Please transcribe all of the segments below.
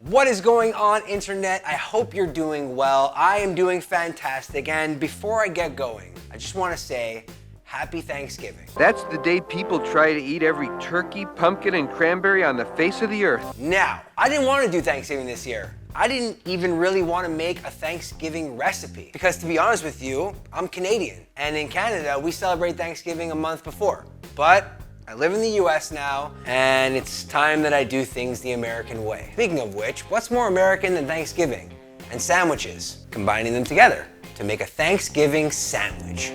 What is going on, internet? I hope you're doing well. I am doing fantastic. And before I get going, I just want to say happy Thanksgiving. That's the day people try to eat every turkey, pumpkin, and cranberry on the face of the earth. Now, I didn't want to do Thanksgiving this year. I didn't even really want to make a Thanksgiving recipe because, to be honest with you, I'm Canadian. And in Canada, we celebrate Thanksgiving a month before. But I live in the US now, and it's time that I do things the American way. Speaking of which, what's more American than Thanksgiving? And sandwiches, combining them together to make a Thanksgiving sandwich.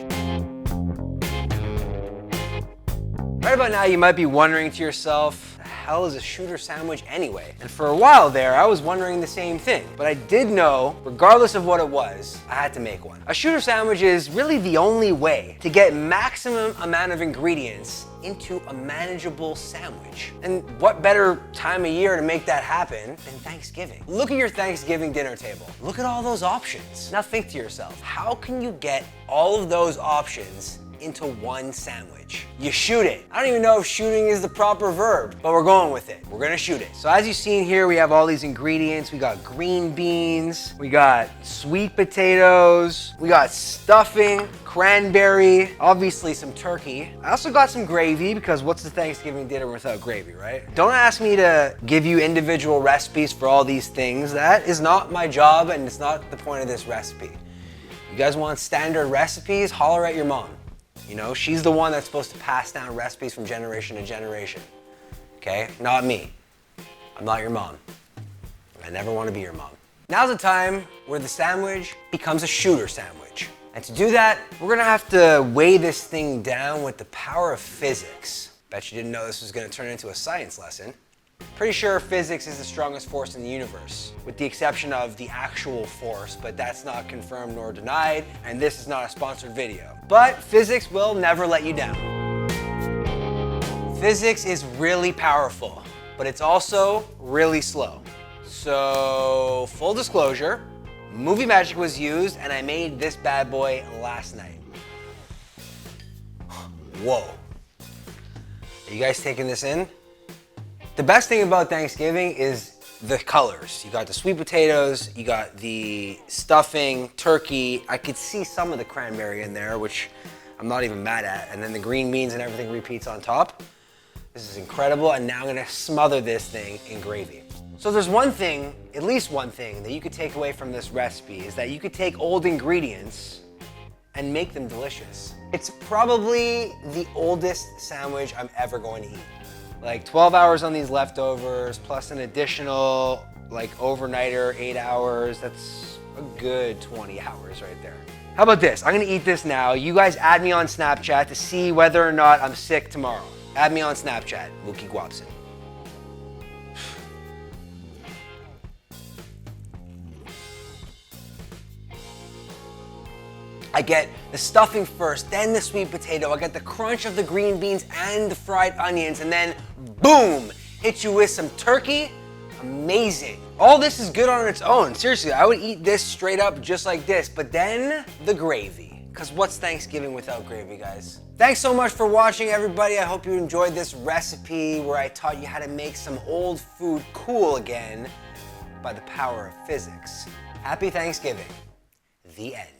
Right about now, you might be wondering to yourself, the hell is a shooter sandwich anyway? And for a while there, I was wondering the same thing. But I did know, regardless of what it was, I had to make one. A shooter sandwich is really the only way to get maximum amount of ingredients into a manageable sandwich. And what better time of year to make that happen than Thanksgiving? Look at your Thanksgiving dinner table. Look at all those options. Now think to yourself, how can you get all of those options into one sandwich? You shoot it. I don't even know if shooting is the proper verb, but we're going with it. We're gonna shoot it. So as you've seen here, we have all these ingredients. We got green beans, we got sweet potatoes, we got stuffing, cranberry, obviously some turkey. I also got some gravy because what's the Thanksgiving dinner without gravy, right? Don't ask me to give you individual recipes for all these things. That is not my job and it's not the point of this recipe. You guys want standard recipes? Holler at your mom. You know, she's the one that's supposed to pass down recipes from generation to generation. Okay? Not me. I'm not your mom. I never want to be your mom. Now's the time where the sandwich becomes a shooter sandwich. And to do that, we're gonna have to weigh this thing down with the power of physics. Bet you didn't know this was gonna turn into a science lesson. Pretty sure physics is the strongest force in the universe, with the exception of the actual force, but that's not confirmed nor denied, and this is not a sponsored video. But physics will never let you down. Physics is really powerful, but it's also really slow. So, full disclosure, movie magic was used, and I made this bad boy last night. Whoa. Are you guys taking this in? The best thing about Thanksgiving is the colors. You got the sweet potatoes, you got the stuffing, turkey. I could see some of the cranberry in there, which I'm not even mad at. And then the green beans and everything repeats on top. This is incredible. And now I'm gonna smother this thing in gravy. So there's one thing, at least one thing, that you could take away from this recipe is that you could take old ingredients and make them delicious. It's probably the oldest sandwich I'm ever going to eat. Like 12 hours on these leftovers, plus an additional like overnighter, 8 hours. That's a good 20 hours right there. How about this? I'm gonna eat this now. You guys add me on Snapchat to see whether or not I'm sick tomorrow. Add me on Snapchat, Mookie Guapson. I get the stuffing first, then the sweet potato. I get the crunch of the green beans and the fried onions, and then boom, hit you with some turkey. Amazing. All this is good on its own. Seriously, I would eat this straight up just like this, but then the gravy. Because what's Thanksgiving without gravy, guys? Thanks so much for watching, everybody. I hope you enjoyed this recipe where I taught you how to make some old food cool again by the power of physics. Happy Thanksgiving. The end.